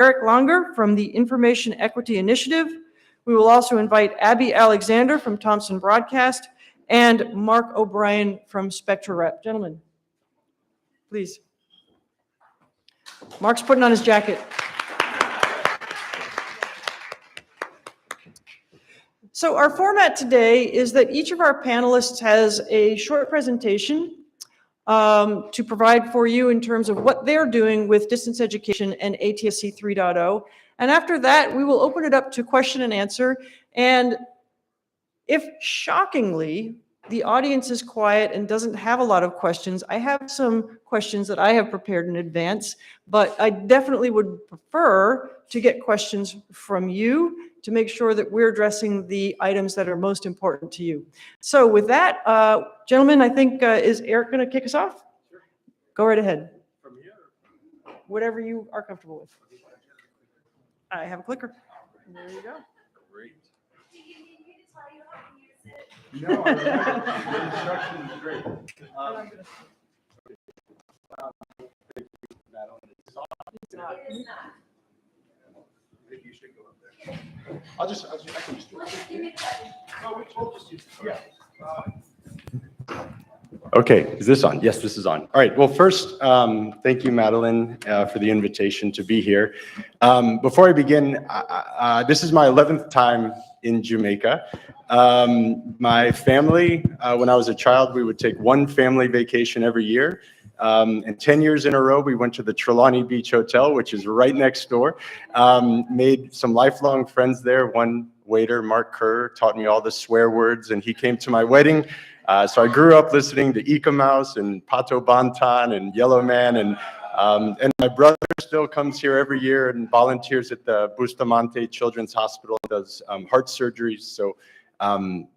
Eric Longer from the Information Equity Initiative. We will also invite Abby Alexander from Thompson Broadcast and Mark O'Brien from Spectra Rep. Gentlemen, please. Mark's putting on his jacket. So our format today is that each of our panelists has a short presentation to provide for you in terms of what they're doing with distance education and ATSC 3.0. And after that, we will open it up to question and answer. And if shockingly, the audience is quiet and doesn't have a lot of questions, I have some questions that I have prepared in advance, but I definitely would prefer to get questions from you to make sure that we're addressing the items that are most important to you. So with that, gentlemen, I think, is Eric going to kick us off? Sure. Go right ahead. From here? Whatever you are comfortable with. I have a clicker. There you go. Great. No, I remember. The instruction is great. It's not. Maybe you should go up there. I can just do it. No, we'll just use it. Yeah. Okay, is this on? Yes, this is on. All right, well, first, thank you, Madeline, for the invitation to be here. Before I begin, this is my 11th time in Jamaica. My family, when I was a child, we would take one family vacation every year. And 10 years in a row, we went to the Trelawney Beach Hotel, which is right next door. Made some lifelong friends there. One waiter, Mark Kerr, taught me all the swear words, and he came to my wedding. So I grew up listening to Ika Mouse and Pato Bantan and Yellow Man, and my brother still comes here every year and volunteers at the Bustamante Children's Hospital, does heart surgeries. So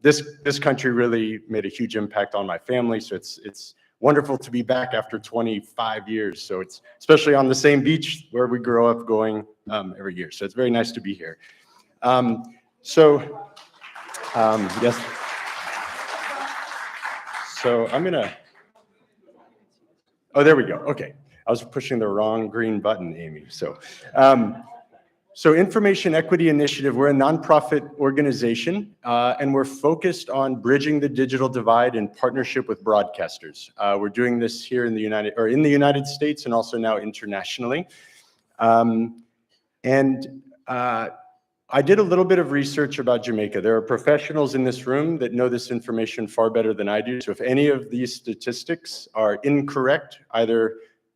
this country really made a huge impact on my family. So it's wonderful to be back after 25 years. So it's especially on the same beach where we grow up going every year. So it's very nice to be here. Yes. So I'm gonna, oh, there we go. Okay. I was pushing the wrong green button, Amy. So Information Equity Initiative, we're a nonprofit organization, and we're focused on bridging the digital divide in partnership with broadcasters. We're doing this here in the United States and also now internationally. I did a little bit of research about Jamaica. There are professionals in this room that know this information far better than I do. So if any of these statistics are incorrect, either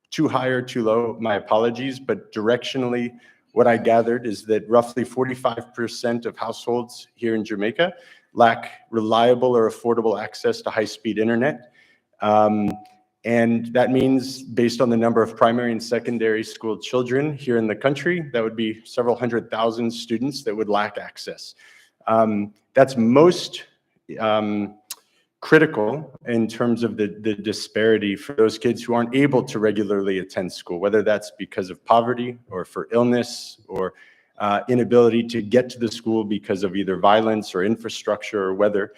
too high or too low, my apologies, but directionally, what I gathered is that roughly 45% of households here in Jamaica lack reliable or affordable access to high-speed internet. And that means, based on the number of primary and secondary school children here in the country, that would be several 100,000 students that would lack access. That's most critical in terms of the disparity for those kids who aren't able to regularly attend school, whether that's because of poverty or for illness or inability to get to the school because of either violence or infrastructure or weather.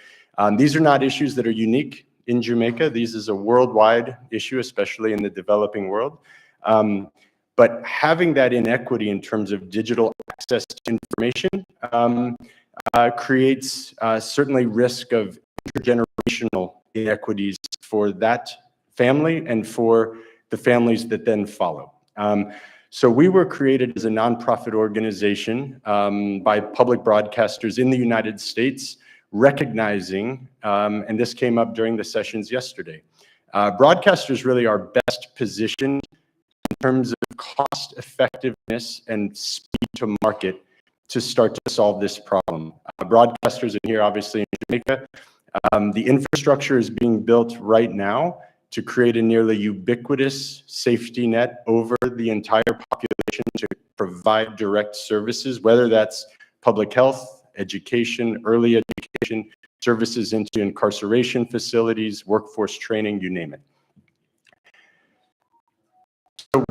These are not issues that are unique in Jamaica. These is a worldwide issue, especially in the developing world. But having that inequity in terms of digital access to information creates certainly risk of intergenerational inequities for that family and for the families that then follow. So we were created as a nonprofit organization by public broadcasters in the United States, recognizing, and this came up during the sessions yesterday, broadcasters really are best positioned in terms of cost effectiveness and speed to market to start to solve this problem. Broadcasters in here, obviously in Jamaica, the infrastructure is being built right now to create a nearly ubiquitous safety net over the entire population to provide direct services, whether that's public health, education, early education, services into incarceration facilities, workforce training, you name it. So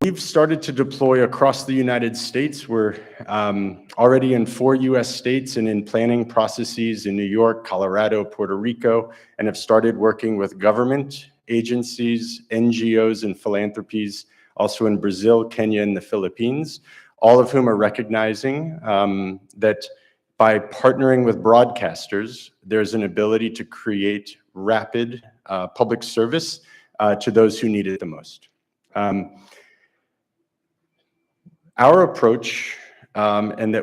we've started to deploy across the United States. We're already in 4 US states and in planning processes in New York, Colorado, Puerto Rico, and have started working with government agencies, NGOs, and philanthropies, also in Brazil, Kenya, and the Philippines, all of whom are recognizing that by partnering with broadcasters, there's an ability to create rapid public service to those who need it the most. Our approach, and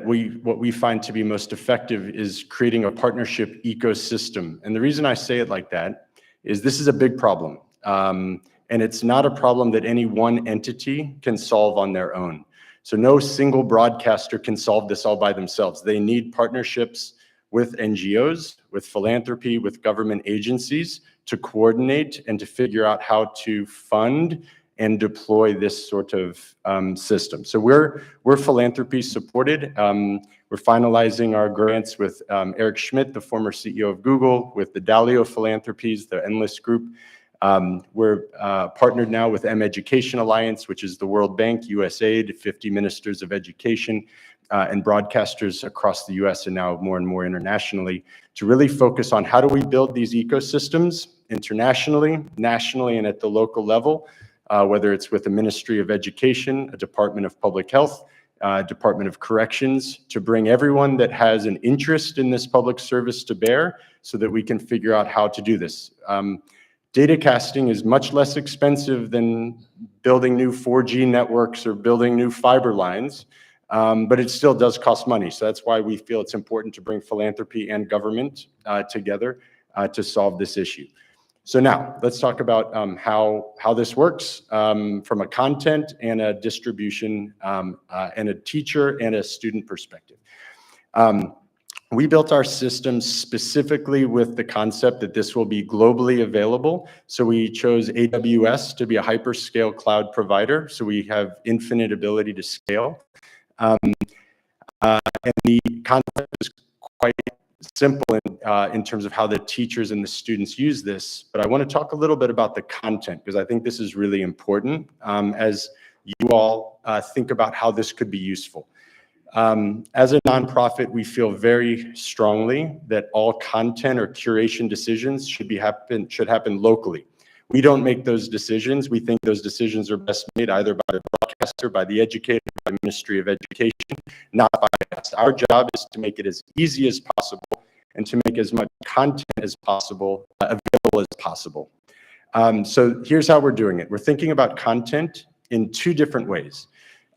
what we find to be most effective, is creating a partnership ecosystem. And the reason I say it like that is this is a big problem. And it's not a problem that any one entity can solve on their own. So no single broadcaster can solve this all by themselves. They need partnerships with NGOs, with philanthropy, with government agencies to coordinate and to figure out how to fund and deploy this sort of system. So we're philanthropy supported. We're finalizing our grants with Eric Schmidt, the former CEO of Google, with the Dalio Philanthropies, the Endless Group. We're partnered now with M-Education Alliance, which is the World Bank, USAID, 50 ministers of education, and broadcasters across the US and now more and more internationally, to really focus on how do we build these ecosystems internationally, nationally, and at the local level, whether it's with the Ministry of Education, a Department of Public Health, Department of Corrections, to bring everyone that has an interest in this public service to bear so that we can figure out how to do this. Datacasting is much less expensive than building new 4G networks or building new fiber lines, but it still does cost money. So that's why we feel it's important to bring philanthropy and government together to solve this issue. So now let's talk about how this works from a content and a distribution and a teacher and a student perspective. We built our system specifically with the concept that this will be globally available. So we chose AWS to be a hyperscale cloud provider. So we have infinite ability to scale. And the concept is quite simple in terms of how the teachers and the students use this. But I want to talk a little bit about the content, because I think this is really important as you all think about how this could be useful. As a nonprofit, we feel very strongly that all content or curation decisions should happen locally. We don't make those decisions. We think those decisions are best made either by the broadcaster, by the educator, by the Ministry of Education, not by us. Our job is to make it as easy as possible and to make as much content as possible available as possible. So here's how we're doing it. We're thinking about content in two different ways.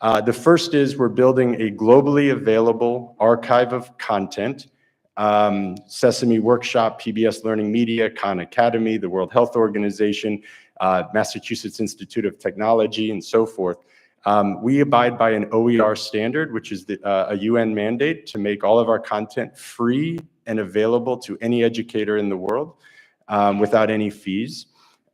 The first is we're building a globally available archive of content, Sesame Workshop, PBS Learning Media, Khan Academy, the World Health Organization, Massachusetts Institute of Technology, and so forth. We abide by an OER standard, which is a UN mandate to make all of our content free and available to any educator in the world without any fees.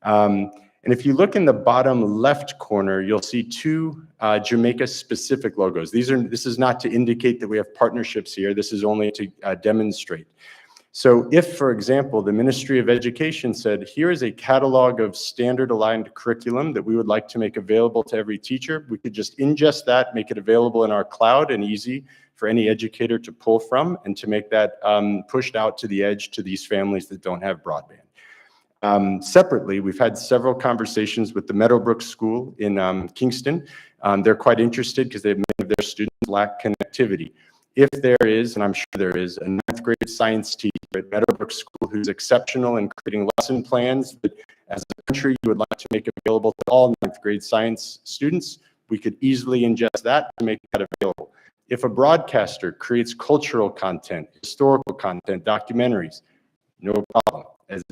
And if you look in the bottom left corner, you'll see two Jamaica-specific logos. This is not to indicate that we have partnerships here. This is only to demonstrate. So if, for example, the Ministry of Education said, here is a catalog of standard-aligned curriculum that we would like to make available to every teacher, we could just ingest that, make it available in our cloud and easy for any educator to pull from and to make that pushed out to the edge to these families that don't have broadband. Separately, we've had several conversations with the Meadowbrook School in Kingston. They're quite interested because many of their students lack connectivity. If there is, and I'm sure there is, a 9th grade science teacher at Meadowbrook School who's exceptional in creating lesson plans that as a country you would like to make available to all 9th grade science students, we could easily ingest that to make that available. If a broadcaster creates cultural content, historical content, documentaries, no problem.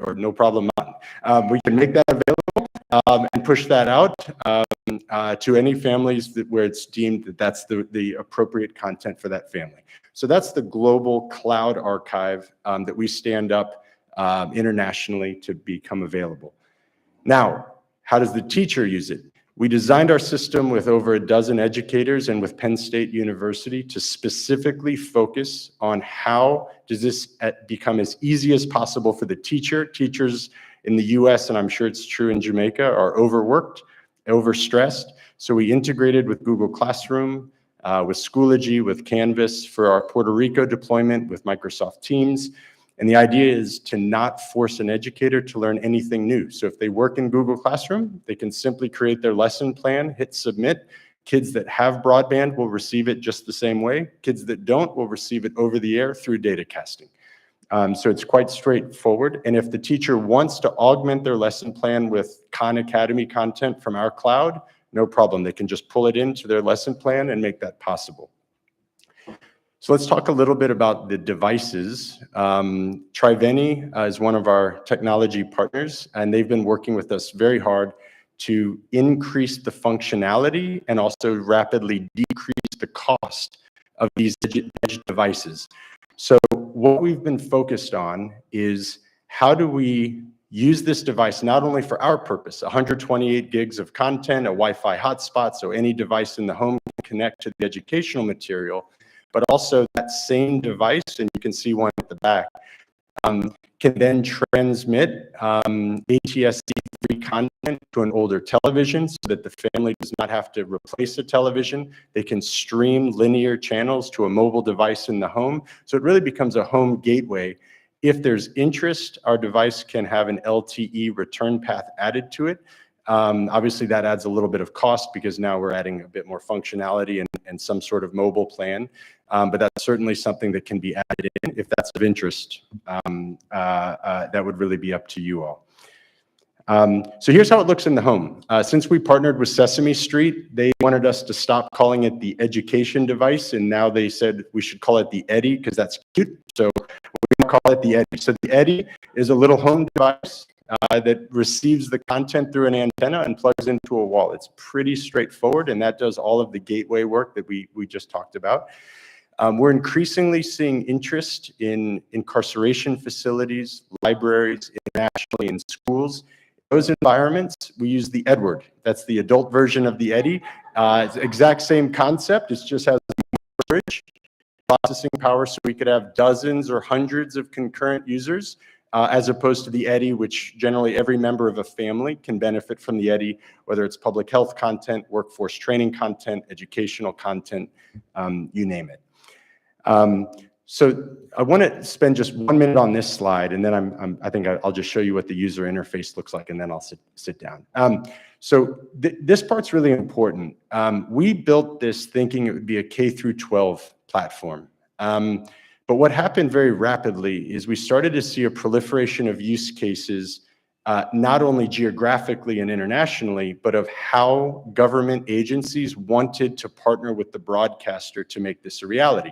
Or no problem on. We can make that available and push that out to any families where it's deemed that that's the appropriate content for that family. So that's the global cloud archive that we stand up internationally to become available. Now, how does the teacher use it? We designed our system with over a dozen educators and with Penn State University to specifically focus on how does this become as easy as possible for the teacher. Teachers in the US, and I'm sure it's true in Jamaica, are overworked, overstressed. So we integrated with Google Classroom, with Schoology, with Canvas for our Puerto Rico deployment with Microsoft Teams. And the idea is to not force an educator to learn anything new. So if they work in Google Classroom, they can simply create their lesson plan, hit submit, Kids that have broadband will receive it just the same way. Kids that don't will receive it over the air through Datacasting. So it's quite straightforward. And if the teacher wants to augment their lesson plan with Khan Academy content from our cloud, no problem. They can just pull it into their lesson plan and make that possible. So let's talk a little bit about the devices. Triveni is one of our technology partners, and they've been working with us very hard to increase the functionality and also rapidly decrease the cost of these edge devices. So what we've been focused on is how do we use this device not only for our purpose, 128 gigs of content, a Wi-Fi hotspot, so any device in the home can connect to the educational material, but also that same device, and you can see one at the back, can then transmit ATSC-free content to an older television so that the family does not have to replace a television. They can stream linear channels to a mobile device in the home. So it really becomes a home gateway. If there's interest, our device can have an LTE return path added to it. Obviously, that adds a little bit of cost because now we're adding a bit more functionality and some sort of mobile plan. But that's certainly something that can be added in if that's of interest. That would really be up to you all. So here's how it looks in the home. Since we partnered with Sesame Street, they wanted us to stop calling it the education device, and now they said we should call it the Eddy because that's cute. So we call it the Eddy. So the Eddy is a little home device that receives the content through an antenna and plugs into a wall. It's pretty straightforward, and that does all of the gateway work that we just talked about. We're increasingly seeing interest in incarceration facilities, libraries, internationally in schools. Those environments, we use the Edward. That's the adult version of the Eddy. It's the exact same concept. It just has more storage, processing power, so we could have dozens or hundreds of concurrent users, as opposed to the Eddy, which generally every member of a family can benefit from the Eddy, whether it's public health content, workforce training content, educational content, you name it. So I want to spend just 1 minute on this slide, and then I think I'll just show you what the user interface looks like, and then I'll sit down. So this part's really important. We built this thinking it would be a K through 12 platform. But what happened very rapidly is we started to see a proliferation of use cases, not only geographically and internationally, but of how government agencies wanted to partner with the broadcaster to make this a reality.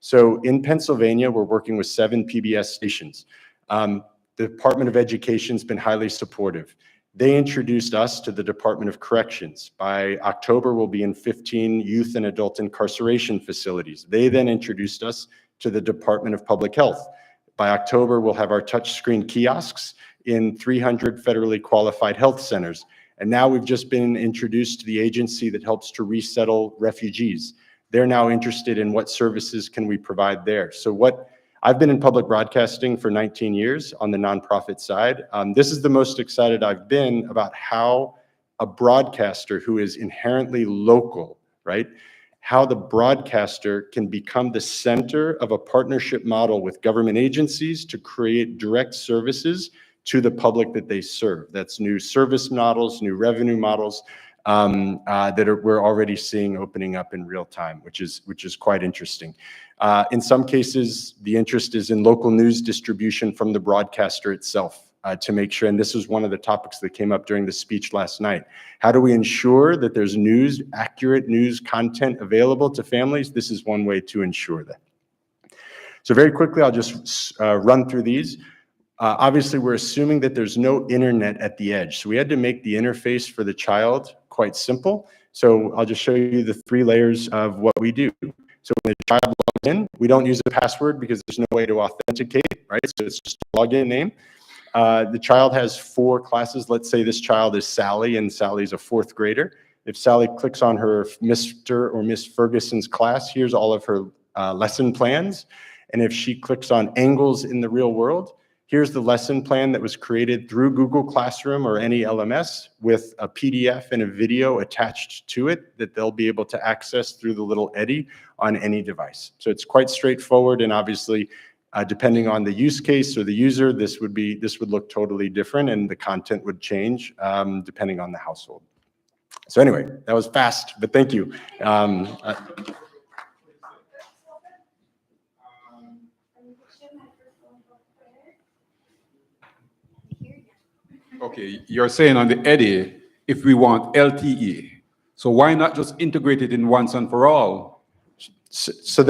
So in Pennsylvania, we're working with 7 PBS stations. The Department of Education's been highly supportive. They introduced us to the Department of Corrections. By October, we'll be in 15 youth and adult incarceration facilities. They then introduced us to the Department of Public Health. By October, we'll have our touchscreen kiosks in 300 federally qualified health centers. And now we've just been introduced to the agency that helps to resettle refugees. They're now interested in what services can we provide there. So I've been in public broadcasting for 19 years on the nonprofit side. This is the most excited I've been about how a broadcaster who is inherently local, right? How the broadcaster can become the center of a partnership model with government agencies to create direct services to the public that they serve. That's new service models, new revenue models that we're already seeing opening up in real time, which is quite interesting. In some cases, the interest is in local news distribution from the broadcaster itself to make sure, and this is one of the topics that came up during the speech last night. How do we ensure that there's accurate news content available to families? This is one way to ensure that. So very quickly, I'll just run through these. Obviously, we're assuming that there's no internet at the edge. So we had to make the interface for the child quite simple. So I'll just show you the 3 layers of what we do. So when the child logs in, we don't use a password because there's no way to authenticate, right? So it's just a login name. The child has 4 classes. Let's say this child is Sally, and Sally's a 4th grader. If Sally clicks on her Mr. or Miss Ferguson's class, here's all of her lesson plans. And if she clicks on Angles in the Real World, here's the lesson plan that was created through Google Classroom or any LMS with a PDF and a video attached to it that they'll be able to access through the little Eddy on any device. So it's quite straightforward, and obviously, depending on the use case or the user, this would look totally different, and the content would change depending on the household. So anyway, that was fast, but thank you. Okay, you're saying on the EDI, if we want LTE, so why not just integrate it in once and for all? So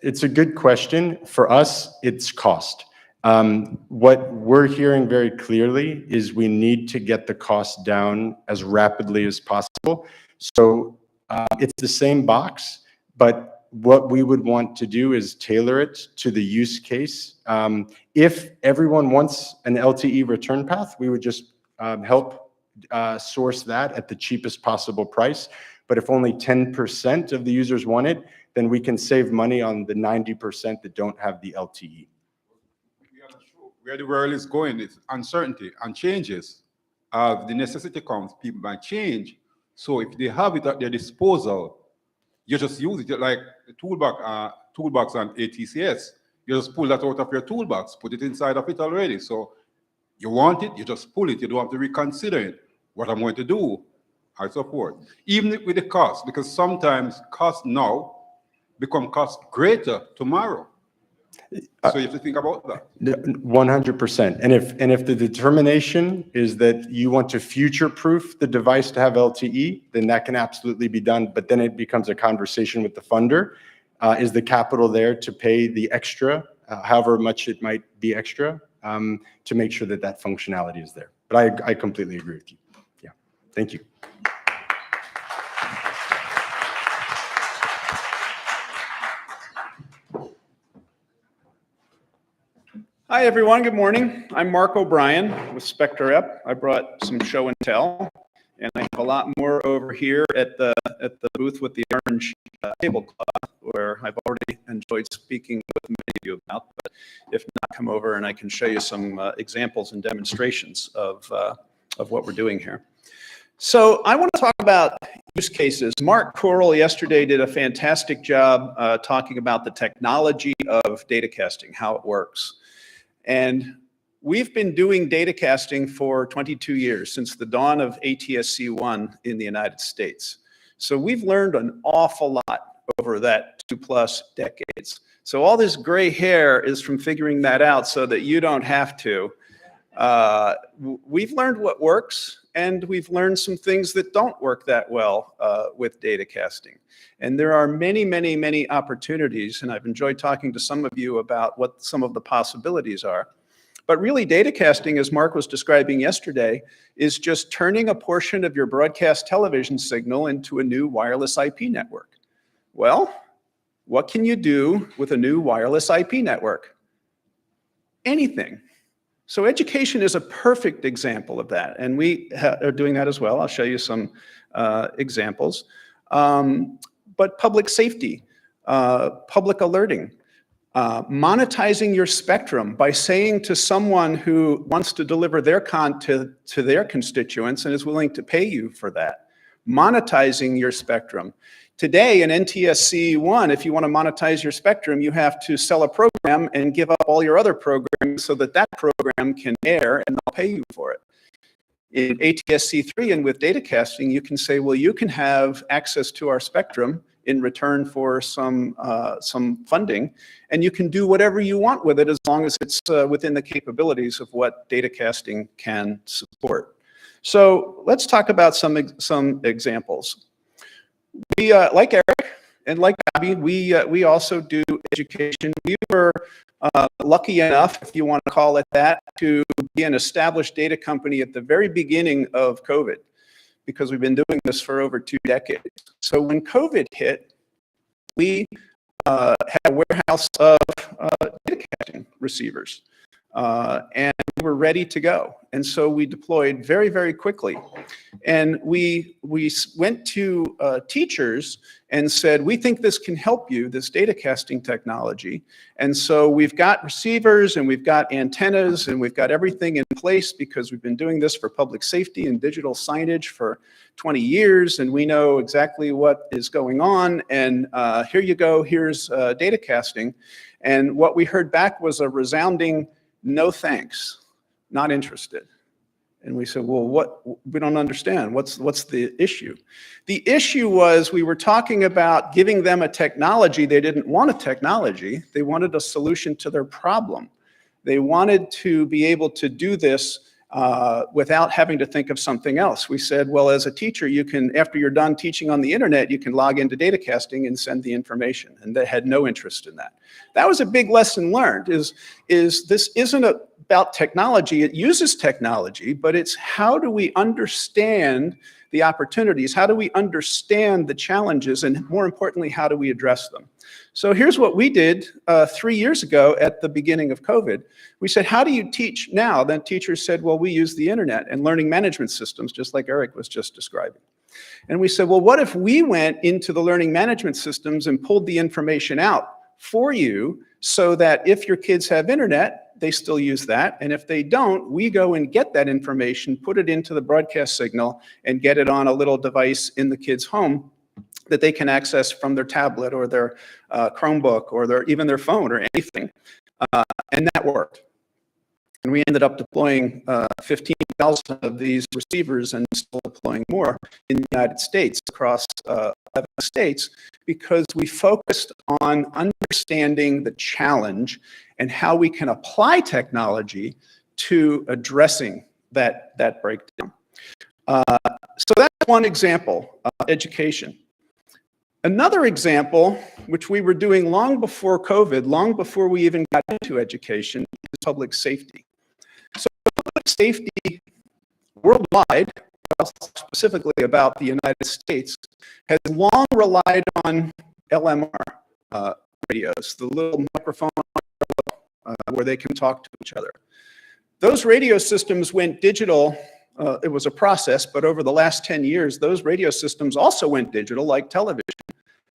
it's a good question. For us, it's cost. What we're hearing very clearly is we need to get the cost down as rapidly as possible. So it's the same box, but what we would want to do is tailor it to the use case. If everyone wants an LTE return path, we would just help source that at the cheapest possible price. But if only 10% of the users want it, then we can save money on the 90% that don't have the LTE. We are not sure where the world is going. It's uncertainty and changes. The necessity comes, people might change. So if they have it at their disposal, you just use it like the toolbox on ATCS. You just pull that out of your toolbox, put it inside of it already. So you want it, you just pull it. You don't have to reconsider it. What I'm going to do, and so forth. Even with the cost, because sometimes cost now become cost greater tomorrow. So you have to think about that. 100%. And if the determination is that you want to future-proof the device to have LTE, then that can absolutely be done. But then it becomes a conversation with the funder. Is the capital there to pay the extra, however much it might be extra, to make sure that that functionality is there? But I completely agree with you. Yeah. Thank you. Hi, everyone. Good morning. I'm Mark O'Brien with Spectre Rep. I brought some show and tell, and I have a lot more over here at the booth with the orange tablecloth, where I've already enjoyed speaking with many of you about. But if not, come over and I can show you some examples and demonstrations of what we're doing here. So I want to talk about use cases. Mark Coral yesterday did a fantastic job talking about the technology of datacasting, how it works. And we've been doing datacasting for 22 years, since the dawn of ATSC 1 in the United States. So we've learned an awful lot over that 2+ decades. So all this gray hair is from figuring that out so that you don't have to. We've learned what works, and we've learned some things that don't work that well with datacasting. And there are many, many, many opportunities, and I've enjoyed talking to some of you about what some of the possibilities are. But really, datacasting, as Mark was describing yesterday, is just turning a portion of your broadcast television signal into a new wireless IP network. Well, what can you do with a new wireless IP network? Anything. So education is a perfect example of that, and we are doing that as well. I'll show you some examples. But public safety, public alerting, monetizing your spectrum by saying to someone who wants to deliver their content to their constituents and is willing to pay you for that, monetizing your spectrum. Today in NTSC 1, if you want to monetize your spectrum, you have to sell a program and give up all your other programs so that that program can air and they'll pay you for it. In ATSC 3 and with datacasting, you can say, well, you can have access to our spectrum in return for some funding, and you can do whatever you want with it as long as it's within the capabilities of what datacasting can support. So let's talk about some examples. We, like Eric and like Bobby, we also do education. We were lucky enough, if you want to call it that, to be an established data company at the very beginning of COVID, because we've been doing this for over 2 decades. So when COVID hit, we had a warehouse of datacasting receivers, and we were ready to go. And so we deployed very, very quickly. And we went to teachers and said, we think this can help you, this datacasting technology. And so we've got receivers and we've got antennas and we've got everything in place because we've been doing this for public safety and digital signage for 20 years. And we know exactly what is going on. And here you go, here's datacasting. And what we heard back was a resounding no thanks, not interested. And we said, well, we don't understand. What's the issue? The issue was we were talking about giving them a technology. They didn't want a technology. They wanted a solution to their problem. They wanted to be able to do this without having to think of something else. We said, well, as a teacher, you can, after you're done teaching on the internet, you can log into Datacasting and send the information. And they had no interest in that. That was a big lesson learned, is this isn't about technology. It uses technology, but it's how do we understand the opportunities? How do we understand the challenges? And more importantly, how do we address them? So here's what we did 3 years ago at the beginning of COVID. We said, how do you teach now? Then teachers said, well, we use the internet and learning management systems, just like Eric was just describing. And we said, well, what if we went into the learning management systems and pulled the information out for you so that if your kids have internet, they still use that. And if they don't, we go and get that information, put it into the broadcast signal, and get it on a little device in the kid's home that they can access from their tablet or their Chromebook or even their phone or anything. And that worked. And we ended up deploying 15,000 of these receivers and still deploying more in the United States, across 11 states, because we focused on understanding the challenge and how we can apply technology to addressing that breakdown. So that's one example, education. Another example, which we were doing long before COVID, long before we even got into education, is public safety. So public safety worldwide, specifically about the United States, has long relied on LMR radios, the little microphone where they can talk to each other. Those radio systems went digital. It was a process, but over the last 10 years, those radio systems also went digital, like television.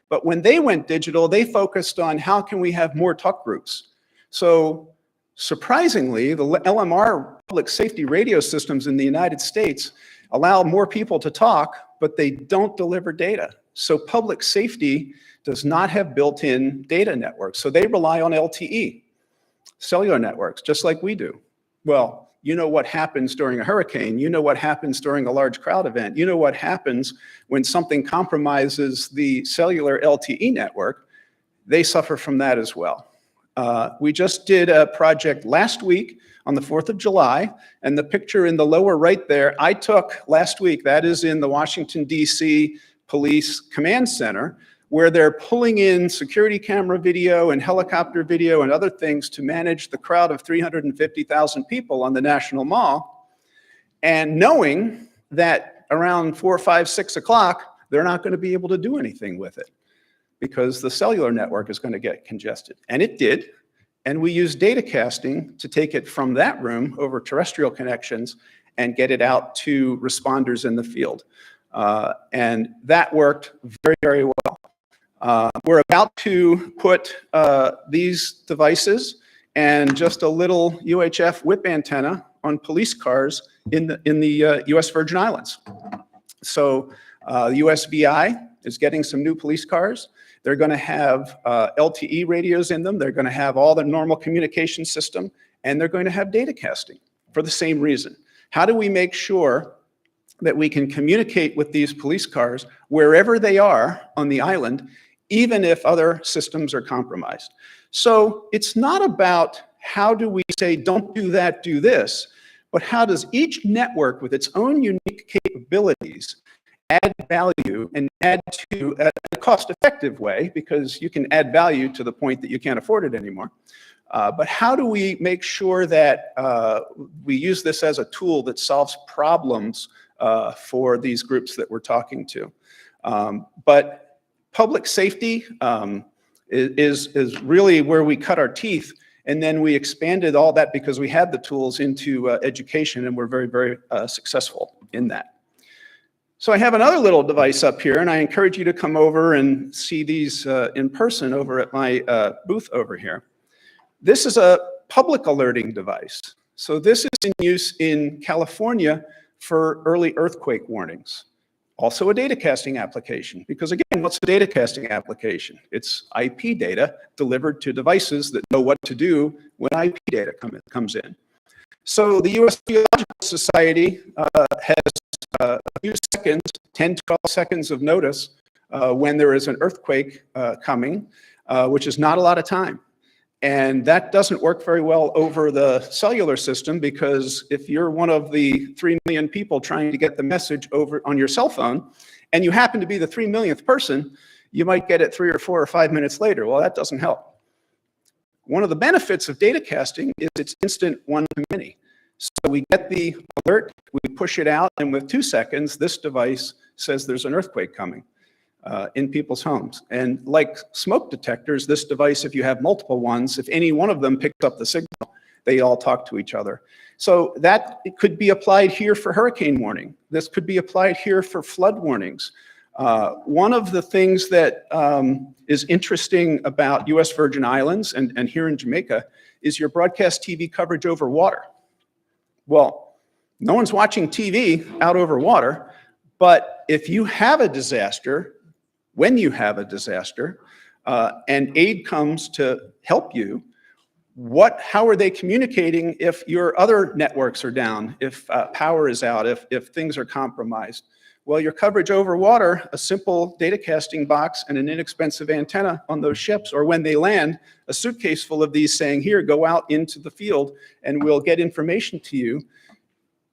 But when they went digital, they focused on how can we have more talk groups. So surprisingly, the LMR public safety radio systems in the United States allow more people to talk, but they don't deliver data. So public safety does not have built-in data networks. So they rely on LTE, cellular networks, just like we do. Well, you know what happens during a hurricane. You know what happens during a large crowd event. You know what happens when something compromises the cellular LTE network. They suffer from that as well. We just did a project last week on the 4th of July, and the picture in the lower right there, I took last week. That is in the Washington, D.C. Police Command Center, where they're pulling in security camera video and helicopter video and other things to manage the crowd of 350,000 people on the National Mall, and knowing that around 4, 5, 6 o'clock, they're not going to be able to do anything with it because the cellular network is going to get congested. And it did. And we used datacasting to take it from that room over terrestrial connections and get it out to responders in the field. And that worked very, very well. We're about to put these devices and just a little UHF whip antenna on police cars in the U.S. Virgin Islands. So the USVI is getting some new police cars. They're going to have LTE radios in them. They're going to have all the normal communication system, and they're going to have datacasting for the same reason. How do we make sure that we can communicate with these police cars wherever they are on the island, even if other systems are compromised? So it's not about how do we say, don't do that, do this, but how does each network with its own unique capabilities add value and add to a cost-effective way, because you can add value to the point that you can't afford it anymore. But how do we make sure that we use this as a tool that solves problems for these groups that we're talking to? But public safety is really where we cut our teeth, and then we expanded all that because we had the tools into education, and we're very, very successful in that. So I have another little device up here, and I encourage you to come over and see these in person over at my booth over here. This is a public alerting device. So this is in use in California for early earthquake warnings. Also a datacasting application, because again, what's a datacasting application? It's IP data delivered to devices that know what to do when IP data comes in. So the U.S. Geological Society has a few seconds, 10, 12 seconds of notice when there is an earthquake coming, which is not a lot of time. And that doesn't work very well over the cellular system, because if you're one of the 3 million people trying to get the message over on your cell phone, and you happen to be the 3 millionth person, you might get it 3 or 4 or 5 minutes later. Well, that doesn't help. One of the benefits of datacasting is it's instant one-to-many. So we get the alert, we push it out, and with 2 seconds, this device says there's an earthquake coming in people's homes. And like smoke detectors, this device, if you have multiple ones, if any one of them picks up the signal, they all talk to each other. So that it could be applied here for hurricane warning. This could be applied here for flood warnings. One of the things that is interesting about US Virgin Islands and here in Jamaica is your broadcast TV coverage over water. Well, no one's watching TV out over water, but if you have a disaster, when you have a disaster, and aid comes to help you, how are they communicating if your other networks are down, if power is out, if things are compromised? Well, your coverage over water, a simple datacasting box and an inexpensive antenna on those ships, or when they land, a suitcase full of these saying, here, go out into the field and we'll get information to you,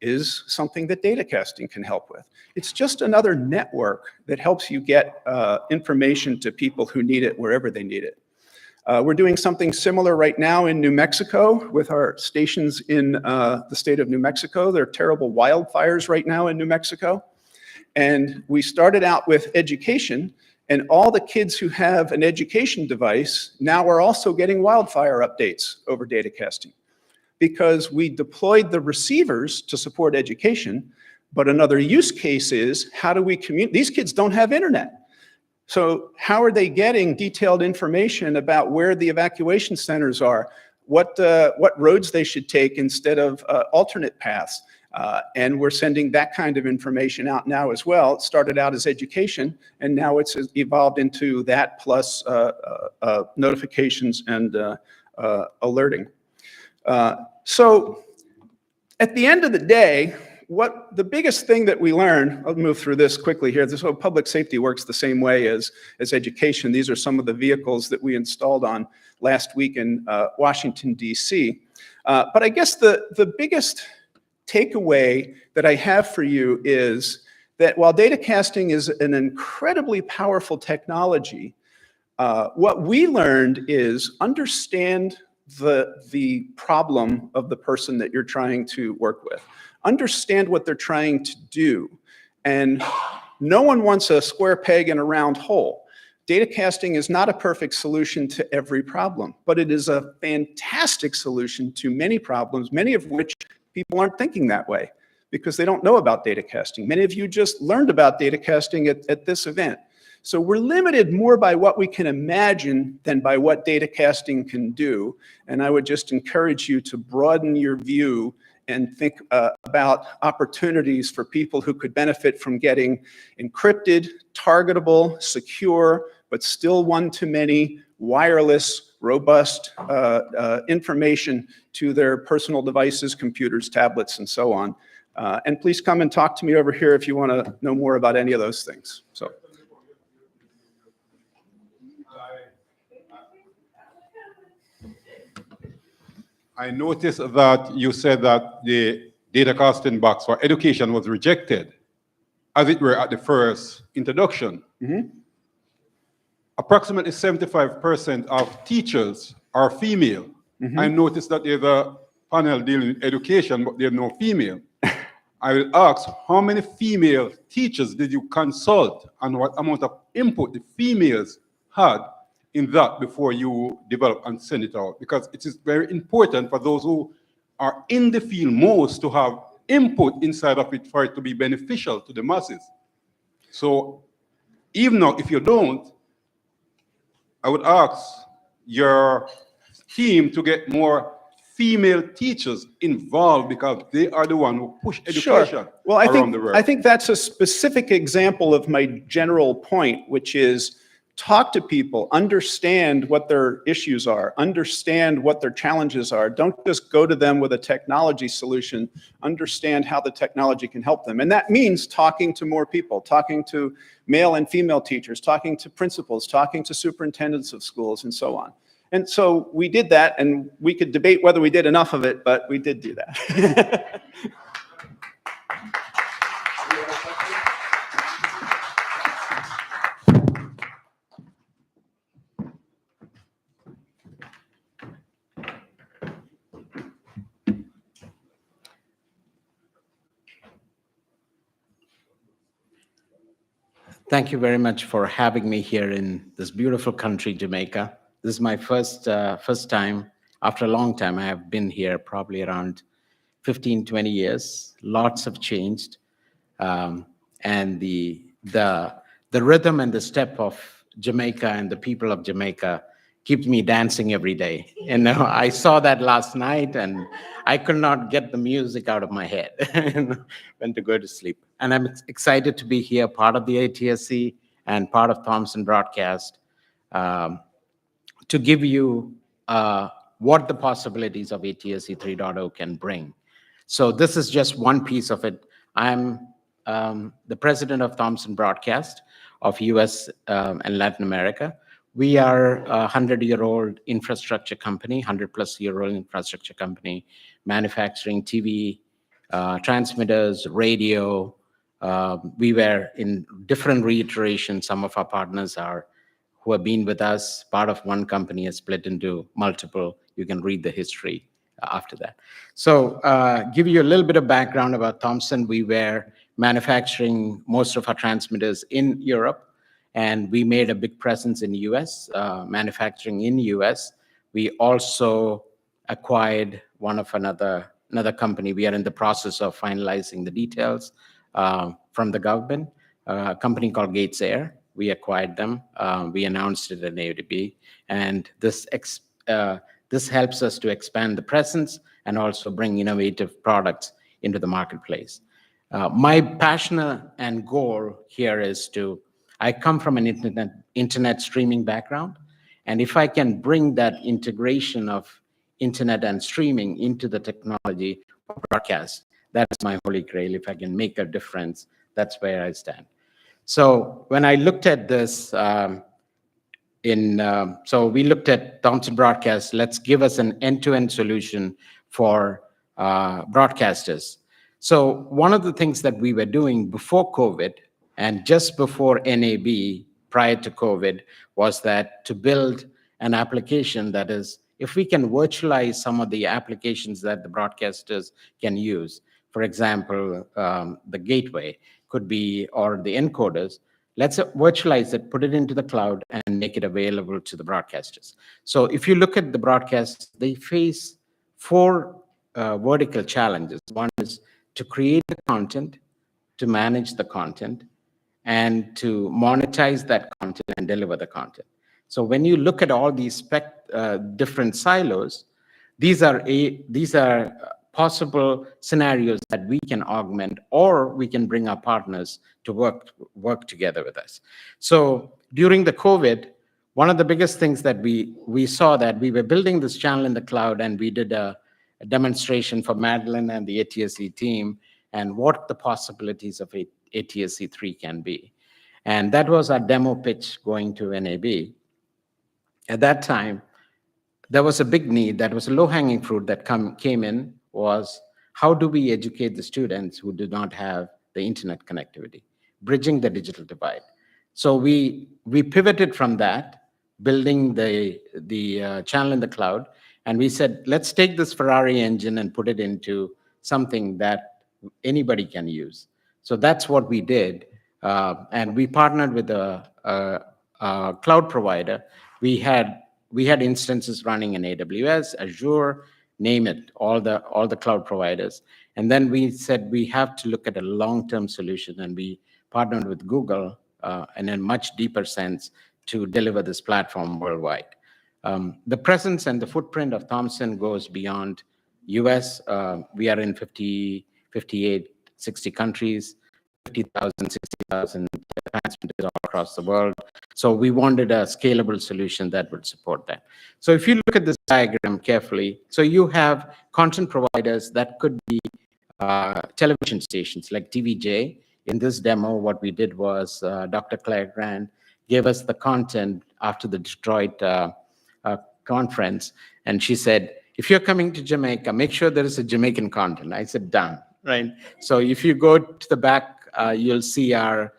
is something that datacasting can help with. It's just another network that helps you get information to people who need it wherever they need it. We're doing something similar right now in New Mexico with our stations in the state of New Mexico. There are terrible wildfires right now in New Mexico. And we started out with education, and all the kids who have an education device now are also getting wildfire updates over datacasting, because we deployed the receivers to support education. But another use case is, how do we communicate? These kids don't have internet. So how are they getting detailed information about where the evacuation centers are, what roads they should take instead of alternate paths? And we're sending that kind of information out now as well. It started out as education, and now it's evolved into that plus notifications and alerting. So at the end of the day, the biggest thing that we learn, I'll move through this quickly here. This whole public safety works the same way as education. These are some of the vehicles that we installed on last week in Washington, D.C. But I guess the biggest takeaway that I have for you is that while datacasting is an incredibly powerful technology, what we learned is understand the problem of the person that you're trying to work with. Understand what they're trying to do. And no one wants a square peg in a round hole. Datacasting is not a perfect solution to every problem, but it is a fantastic solution to many problems, many of which people aren't thinking that way because they don't know about datacasting. Many of you just learned about datacasting at this event. So we're limited more by what we can imagine than by what datacasting can do. And I would just encourage you to broaden your view and think about opportunities for people who could benefit from getting encrypted, targetable, secure, but still one-to-many, wireless, robust information to their personal devices, computers, tablets, and so on. And please come and talk to me over here if you want to know more about any of those things. So. I noticed that you said that the datacasting box for education was rejected, as it were, at the first introduction. Mm-hmm. Approximately 75% of teachers are female. Mm-hmm. I noticed that there's a panel dealing with education, but there's no female. I will ask, how many female teachers did you consult, and what amount of input the females had in that before you develop and send it out? Because it is very important for those who are in the field most to have input inside of it for it to be beneficial to the masses. So even now, if you don't, I would ask your team to get more female teachers involved, because they are the ones who push education Sure. Well, around the world. I think that's a specific example of my general point, which is talk to people, understand what their issues are, understand what their challenges are. Don't just go to them with a technology solution, understand how the technology can help them. And that means talking to more people, talking to male and female teachers, talking to principals, talking to superintendents of schools, and so on. And so we did that, and we could debate whether we did enough of it, but we did do that. Thank you very much for having me here in this beautiful country, Jamaica. This is my first time. After a long time, I have been here probably around 15, 20 years. Lots have changed. And the rhythm and the step of Jamaica and the people of Jamaica keeps me dancing every day. And I saw that last night, and I could not get the music out of my head when to go to sleep. And I'm excited to be here, part of the ATSC and part of Thomson Broadcast, to give you what the possibilities of ATSC 3.0 can bring. So this is just one piece of it. I'm the president of Thomson Broadcast of US and Latin America. We are a 100-year-old infrastructure company, 100-plus-year-old infrastructure company, manufacturing TV, transmitters, radio. We were in different reiterations. Some of our partners who have been with us, part of one company has split into multiple. You can read the history after that. So give you a little bit of background about Thomson. We were manufacturing most of our transmitters in Europe, and we made a big presence in the US, manufacturing in the US. We also acquired one of another company. We are in the process of finalizing the details from the government, a company called Gates Air. We acquired them. We announced it at ADB, and this helps us to expand the presence and also bring innovative products into the marketplace. My passion and goal here is I come from an internet streaming background, and if I can bring that integration of internet and streaming into the technology of broadcast, that's my holy grail. If I can make a difference, that's where I stand. So when I looked at this, so we looked at Thomson Broadcast. Let's give us an end-to-end solution for broadcasters. So one of the things that we were doing before COVID and just before NAB, prior to COVID, was that to build an application that is, if we can virtualize some of the applications that the broadcasters can use, for example, the gateway could be, or the encoders, let's virtualize it, put it into the cloud, and make it available to the broadcasters. So if you look at the broadcasts, they face 4 vertical challenges. One is to create the content, to manage the content, and to monetize that content and deliver the content. So when you look at all these different silos, these are possible scenarios that we can augment, or we can bring our partners to work together with us. So during the COVID, one of the biggest things that we saw that we were building this channel in the cloud, and we did a demonstration for Madeline and the ATSC team and what the possibilities of ATSC 3 can be. And that was our demo pitch going to NAB. At that time, there was a big need, that was a low-hanging fruit that came in, was how do we educate the students who do not have the internet connectivity, bridging the digital divide. So we pivoted from that, building the channel in the cloud, and we said, let's take this Ferrari engine and put it into something that anybody can use. So that's what we did, and we partnered with a cloud provider. We had instances running in AWS, Azure, name it, all the cloud providers. And then we said we have to look at a long-term solution, and we partnered with Google in a much deeper sense to deliver this platform worldwide. The presence and the footprint of Thomson goes beyond US. We are in 58, 60 countries. 50,000, 60,000 transmitters all across the world. So we wanted a scalable solution that would support that. So if you look at this diagram carefully, so you have content providers that could be television stations like TVJ. In this demo, what we did was Dr. Claire Grant gave us the content after the Detroit conference, and she said, if you're coming to Jamaica, make sure there is a Jamaican content. I said, done, right? So if you go to the back, you'll see our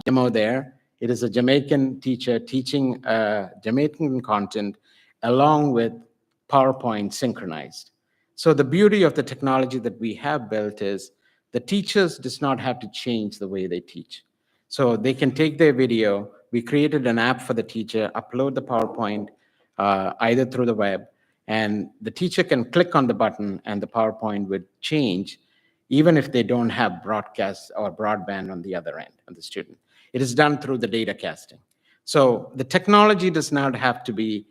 demo there. It is a Jamaican teacher teaching Jamaican content along with PowerPoint synchronized. So the beauty of the technology that we have built is the teachers does not have to change the way they teach. So they can take their video. We created an app for the teacher, upload the PowerPoint either through the web, and the teacher can click on the button and the PowerPoint would change even if they don't have broadcast or broadband on the other end of the student. It is done through the datacasting. So the technology does not have to be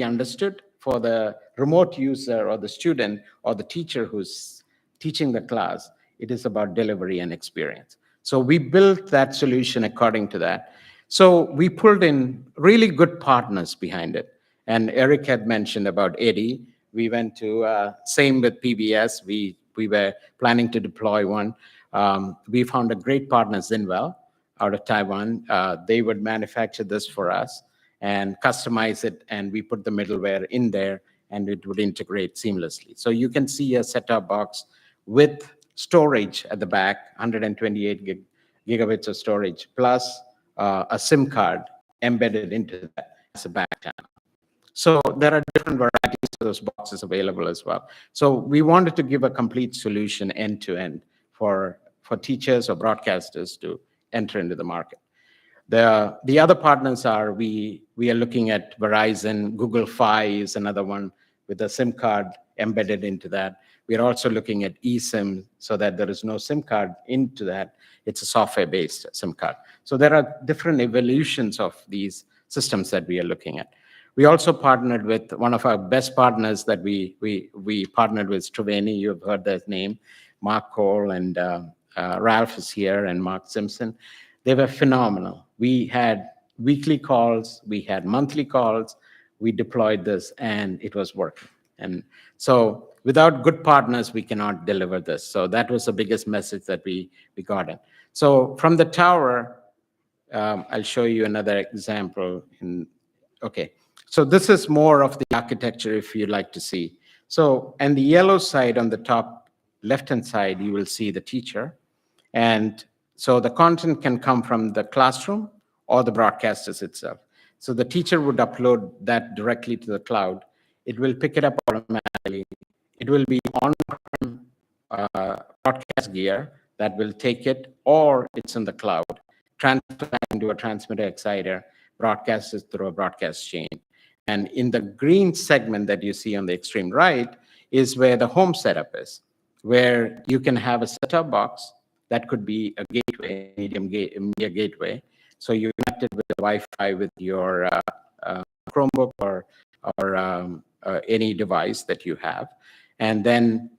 understood for the remote user or the student or the teacher who's teaching the class. It is about delivery and experience. So we built that solution according to that. So we pulled in really good partners behind it. And Eric had mentioned about Eddie. We went to, same with PBS. We were planning to deploy one. We found a great partner, Zinwell, out of Taiwan. They would manufacture this for us and customize it, and we put the middleware in there, and it would integrate seamlessly. So you can see a set-top box with storage at the back, 128 gigabits of storage, plus a SIM card embedded into that as a back channel. So there are different varieties of those boxes available as well. So we wanted to give a complete solution end-to-end for teachers or broadcasters to enter into the market. The other partners are, we are looking at Verizon. Google Fi is another one with a SIM card embedded into that. We are also looking at eSIM so that there is no SIM card into that. It's a software-based SIM card. So there are different evolutions of these systems that we are looking at. We also partnered with one of our best partners that we partnered with, Triveni. You've heard that name. Mark Cole and Ralph is here, and Mark Simpson. They were phenomenal. We had weekly calls, we had monthly calls, we deployed this, and it was working. And so without good partners, we cannot deliver this. So that was the biggest message that we got in. So from the tower, I'll show you another example. Okay, so this is more of the architecture if you'd like to see. So, and the yellow side on the top left-hand side, you will see the teacher. And so the content can come from the classroom or the broadcasters itself. So the teacher would upload that directly to the cloud. It will pick it up automatically. It will be on broadcast gear that will take it, or it's in the cloud, transfer into a transmitter exciter, broadcast it through a broadcast chain. And in the green segment that you see on the extreme right is where the home setup is, where you can have a set-top box that could be a gateway, media gateway. So you connect it with the Wi-Fi with your Chromebook or any device that you have. And then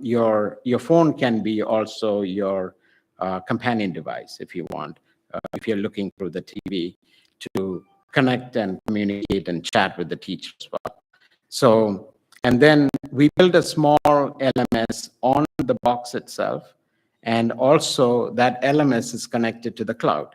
your phone can be also your companion device if you want, if you're looking through the TV to connect and communicate and chat with the teacher as well. So, and then we built a small LMS on the box itself, and also that LMS is connected to the cloud.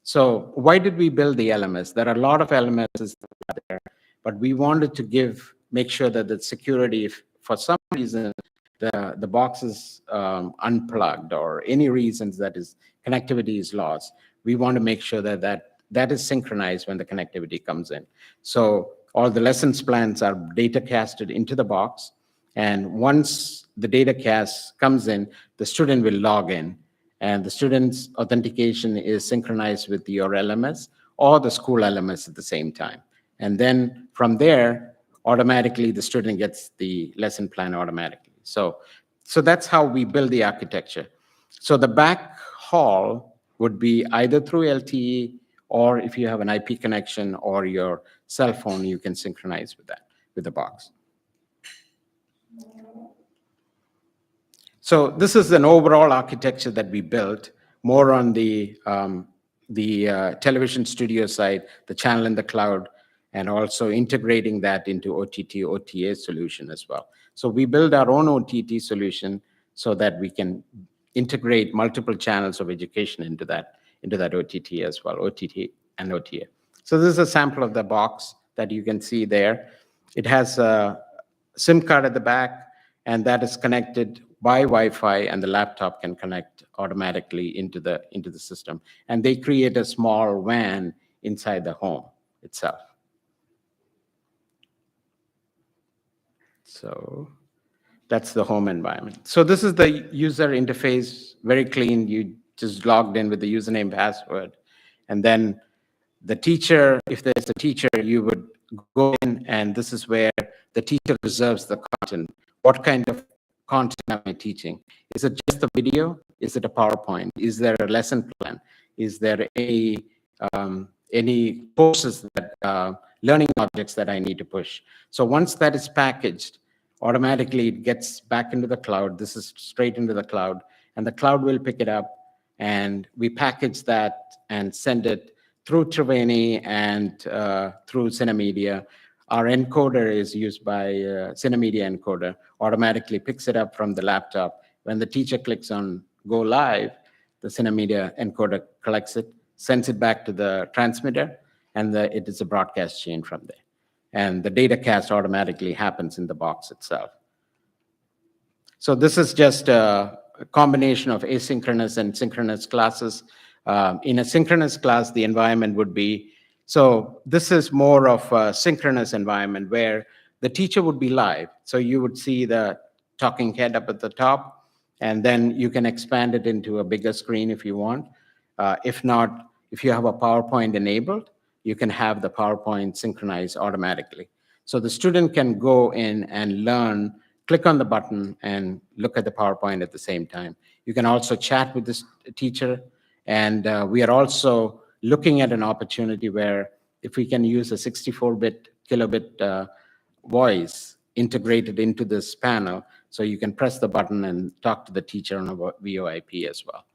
So why did we build the LMS? There are a lot of LMSs out there, but we wanted to make sure that the security, if for some reason the box is unplugged or any reasons that is connectivity is lost, we want to make sure that is synchronized when the connectivity comes in. So all the lessons plans are data casted into the box. And once the data cast comes in, the student will log in, and the student's authentication is synchronized with your LMS or the school LMS at the same time. And then from there, automatically the student gets the lesson plan automatically. So that's how we build the architecture. So the back hall would be either through LTE, or if you have an IP connection or your cell phone, you can synchronize with that, with the box. So this is an overall architecture that we built, more on the television studio side, the channel in the cloud, and also integrating that into OTT, OTA solution as well. So we build our own OTT solution so that we can integrate multiple channels of education into that OTT as well, OTT and OTA. So this is a sample of the box that you can see there. It has a SIM card at the back, and that is connected by Wi-Fi, and the laptop can connect automatically into the system. And they create a small WAN inside the home itself. So that's the home environment. So this is the user interface, very clean. You just logged in with the username, password, and then the teacher, if there's a teacher, you would go in, and this is where the teacher reserves the content. What kind of content am I teaching? Is it just a video? Is it a PowerPoint? Is there a lesson plan? Is there any courses that learning objects that I need to push? So once that is packaged, automatically it gets back into the cloud. This is straight into the cloud, and the cloud will pick it up, and we package that and send it through Triveni and through Cinemedia. Our encoder is used by Cinemedia encoder, automatically picks it up from the laptop. When the teacher clicks on go live, the Cinemedia encoder collects it, sends it back to the transmitter, and it is a broadcast chain from there. And the datacast automatically happens in the box itself. So this is just a combination of asynchronous and synchronous classes. In a synchronous class, the environment would be, so this is more of a synchronous environment where the teacher would be live. So you would see the talking head up at the top, and then you can expand it into a bigger screen if you want. If not, if you have a PowerPoint enabled, you can have the PowerPoint synchronized automatically. So the student can go in and learn, click on the button, and look at the PowerPoint at the same time. You can also chat with this teacher. And we are also looking at an opportunity where if we can use a 64-bit kilobit voice integrated into this panel, so you can press the button and talk to the teacher on a VoIP as well.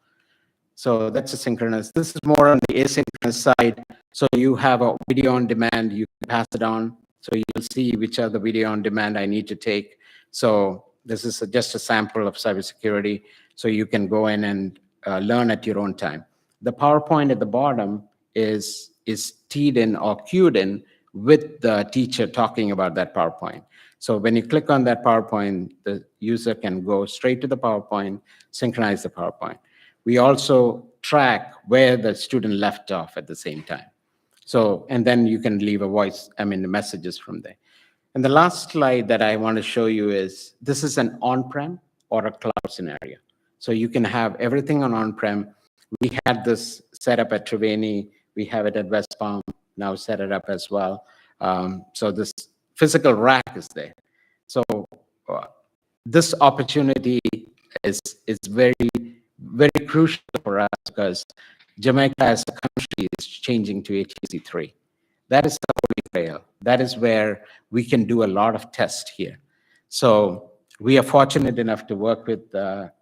So that's asynchronous. This is more on the asynchronous side. So you have a video on demand, you can pass it on. So you'll see which are the video on demand I need to take. So this is just a sample of cybersecurity. So you can go in and learn at your own time. The PowerPoint at the bottom is teed in or queued in with the teacher talking about that PowerPoint. So when you click on that PowerPoint, the user can go straight to the PowerPoint, synchronize the PowerPoint. We also track where the student left off at the same time. So, and then you can leave a voice, the messages from there. And the last slide that I want to show you is, this is an on-prem or a cloud scenario. So you can have everything on-prem. We had this set up at Triveni. We have it at West Palm, now set it up as well. So this physical rack is there. So this opportunity is very, very crucial for us because Jamaica as a country is changing to ATSC 3. That is the holy grail. That is where we can do a lot of tests here. So we are fortunate enough to work with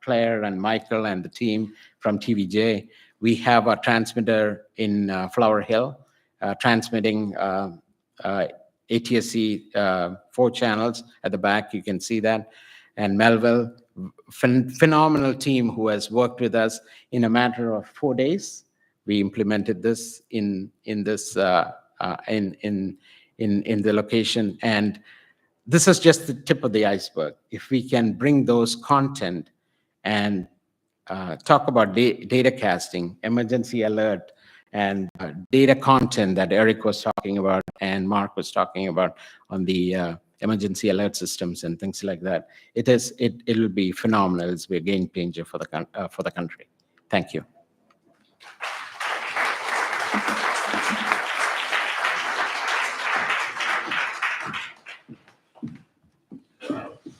Claire and Michael and the team from TVJ. We have a transmitter in Flower Hill, transmitting ATSC 4 channels at the back. You can see that. And Melville, phenomenal team who has worked with us in a matter of 4 days. We implemented this in the location, and this is just the tip of the iceberg. If we can bring those content and talk about data casting, emergency alert, and data content that Eric was talking about and Mark was talking about on the emergency alert systems and things like that, it'll be phenomenal. It'll be a game changer for the country. Thank you.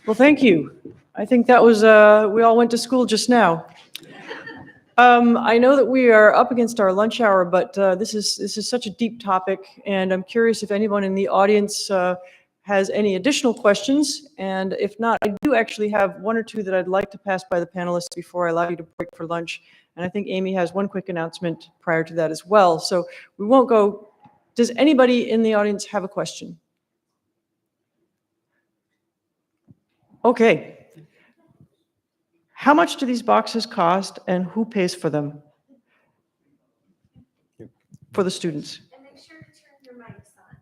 Well, thank you. I think that was, we all went to school just now. I know that we are up against our lunch hour, but this is such a deep topic, and I'm curious if anyone in the audience has any additional questions. And if not, I do actually have one or two that I'd like to pass by the panelists before I allow you to break for lunch. And I think Amy has one quick announcement prior to that as well. So we won't go. Does anybody in the audience have a question? Okay. How much do these boxes cost and who pays for them? For the students. And make sure to turn your mics on.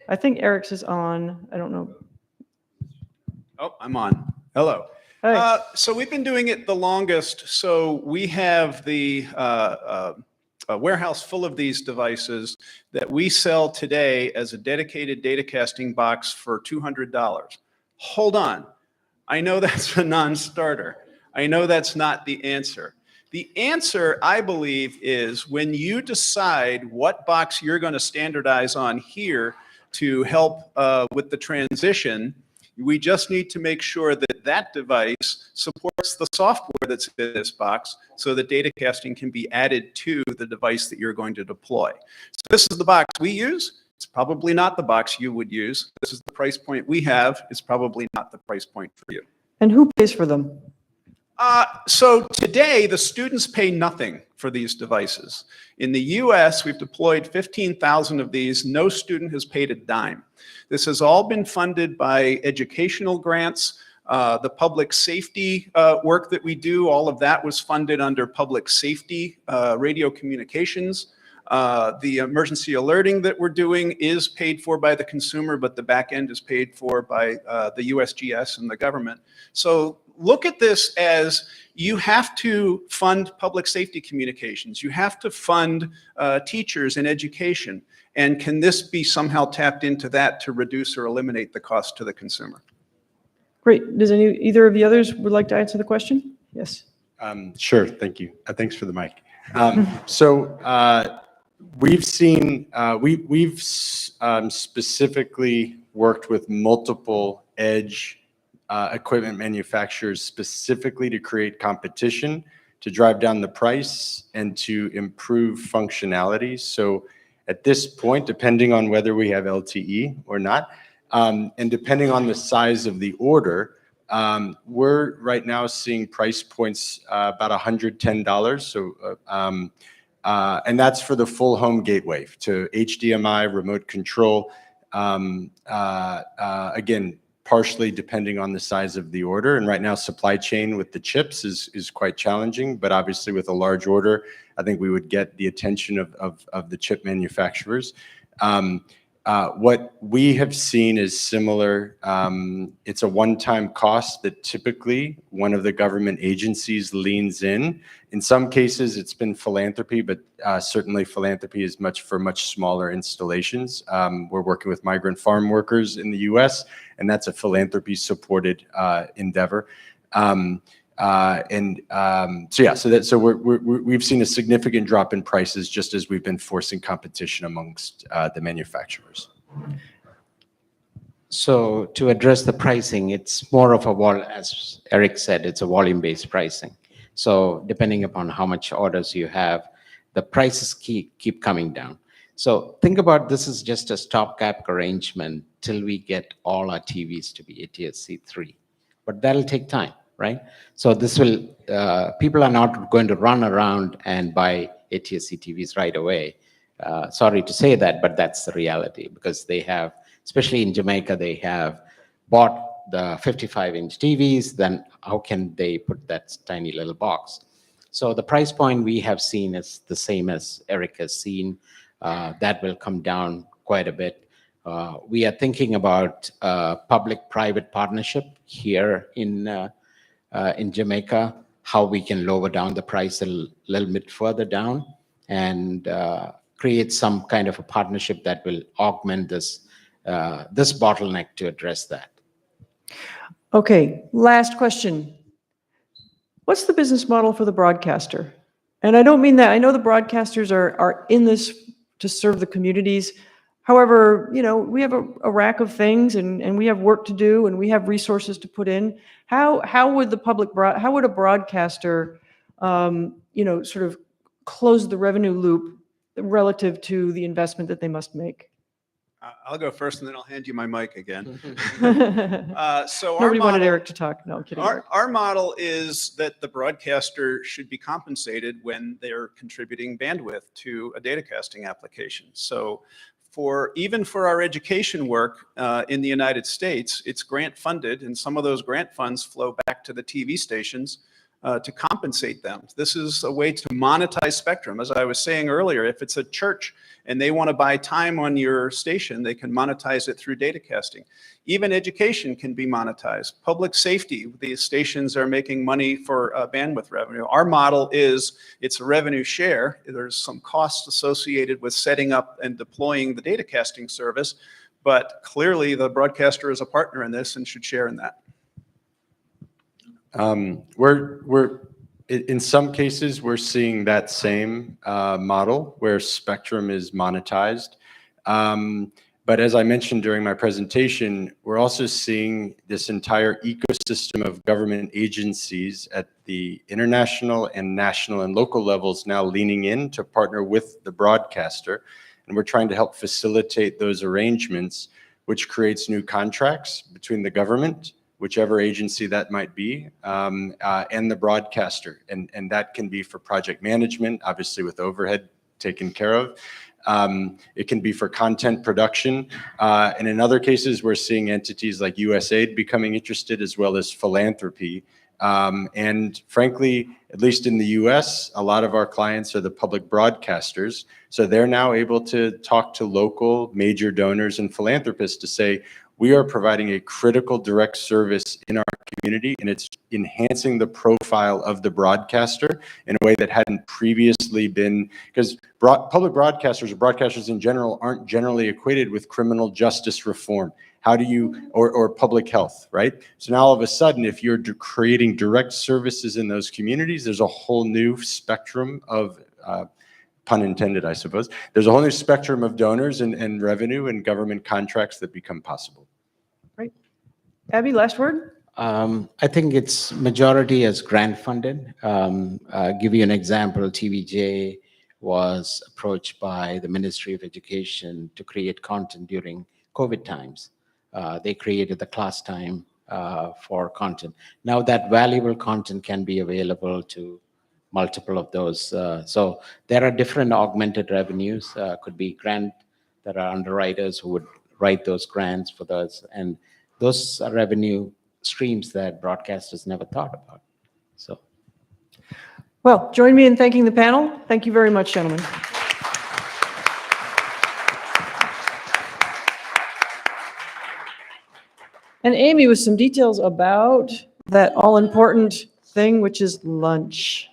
I think Eric's is on. I don't know. Oh, I'm on. Hello. Hey. So we've been doing it the longest. So we have the a warehouse full of these devices that we sell today as a dedicated datacasting box for $200. Hold on. I know that's a non-starter. I know that's not the answer. The answer, I believe, is when you decide what box you're going to standardize on here to help with the transition, we just need to make sure that that device supports the software that's in this box so that datacasting can be added to the device that you're going to deploy. So this is the box we use. It's probably not the box you would use. This is the price point we have. It's probably not the price point for you. And who pays for them? So today, the students pay nothing for these devices. In the US, we've deployed 15,000 of these. No student has paid a dime. This has all been funded by educational grants. The public safety work that we do, all of that was funded under public safety radio communications. The emergency alerting that we're doing is paid for by the consumer, but the back end is paid for by the USGS and the government. So look at this as you have to fund public safety communications. You have to fund teachers and education. And can this be somehow tapped into that to reduce or eliminate the cost to the consumer? Great. Does either of the others would like to answer the question? Yes. Sure, thank you. Thanks for the mic. We've seen, we've specifically worked with multiple edge equipment manufacturers specifically to create competition, to drive down the price, and to improve functionality. So at this point, depending on whether we have LTE or not, and depending on the size of the order, we're right now seeing price points about $110. So, and that's for the full home gateway to HDMI, remote control. Again, partially depending on the size of the order. And right now, supply chain with the chips is quite challenging, but obviously with a large order, I think we would get the attention of the chip manufacturers. What we have seen is similar. It's a one-time cost that typically one of the government agencies leans in. In some cases, it's been philanthropy, but certainly philanthropy is for much smaller installations. We're working with migrant farm workers in the US, and that's a philanthropy-supported endeavor. So we've seen a significant drop in prices just as we've been forcing competition amongst the manufacturers. So to address the pricing, it's more of as Eric said, it's a volume-based pricing. So depending upon how much orders you have, the prices keep coming down. So think about this is just a stopgap arrangement till we get all our TVs to be ATSC 3, but that'll take time. Right? So this will, people are not going to run around and buy ATSC TVs right away. Sorry to say that, but that's the reality because they have, especially in Jamaica, they have bought the 55-inch TVs, then how can they put that tiny little box? So the price point we have seen is the same as Eric has seen. That will come down quite a bit. We are thinking about public-private partnership here in Jamaica, how we can lower down the price a little bit further down and create some kind of a partnership that will augment this bottleneck to address that. Okay, last question. What's the business model for the broadcaster? And I don't mean that. I know the broadcasters are in this to serve the communities. However, you know, we have a rack of things and we have work to do and we have resources to put in. How would a broadcaster, you know, sort of close the revenue loop relative to the investment that they must make? I'll go first and then I'll hand you my mic again. Nobody So our wanted model, Eric to talk. No, I'm kidding. Eric. our model is that the broadcaster should be compensated when they're contributing bandwidth to a datacasting application. So even for our education work in the United States, it's grant funded, and some of those grant funds flow back to the TV stations to compensate them. This is a way to monetize spectrum. As I was saying earlier, if it's a church and they want to buy time on your station, they can monetize it through datacasting. Even education can be monetized. Public safety, these stations are making money for bandwidth revenue. Our model is it's a revenue share. There's some costs associated with setting up and deploying the datacasting service, but clearly the broadcaster is a partner in this and should share in that. In some cases, we're seeing that same model where spectrum is monetized. But as I mentioned during my presentation, we're also seeing this entire ecosystem of government agencies at the international and national and local levels now leaning in to partner with the broadcaster. And we're trying to help facilitate those arrangements, which creates new contracts between the government, whichever agency that might be, and the broadcaster. And that can be for project management, obviously with overhead taken care of. It can be for content production. And in other cases, we're seeing entities like USAID becoming interested, as well as philanthropy. And frankly, at least in the US, a lot of our clients are the public broadcasters. So they're now able to talk to local major donors and philanthropists to say, we are providing a critical direct service in our community, and it's enhancing the profile of the broadcaster in a way that hadn't previously been, because public broadcasters or broadcasters in general aren't generally equated with criminal justice reform. How do you, or public health, right? So now all of a sudden, if you're creating direct services in those communities, there's a whole new spectrum of pun intended, I suppose. There's a whole new spectrum of donors and revenue and government contracts that become possible. Right. Abby, last word? I think it's majority is grant funded. Give you an example, TVJ was approached by the Ministry of Education to create content during COVID times. They created the class time for content. Now that valuable content can be available to multiple of those. So there are different augmented revenues. Could be grant, there are underwriters who would write those grants for those. And those are revenue streams that broadcasters never thought about. So. Well, join me in thanking the panel. Thank you very much, gentlemen. And Amy, with some details about that all-important thing, which is lunch.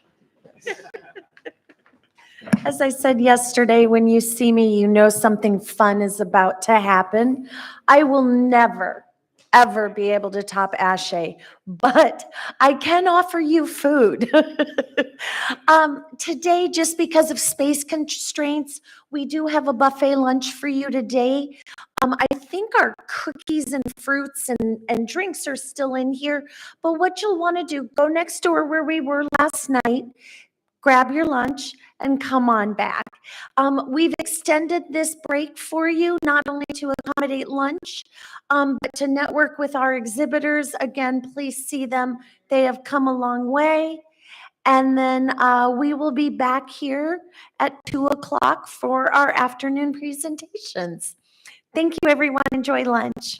As I said yesterday, when you see me, you know something fun is about to happen. I will never, ever be able to top Ashe, but I can offer you food. Today, just because of space constraints, we do have a buffet lunch for you today. I think our cookies and fruits and drinks are still in here, but what you'll want to do, go next door where we were last night, grab your lunch, and come on back. We've extended this break for you, not only to accommodate lunch, but to network with our exhibitors. Again, please see them. They have come a long way. And then we will be back here at 2 o'clock for our afternoon presentations. Thank you, everyone. Enjoy lunch.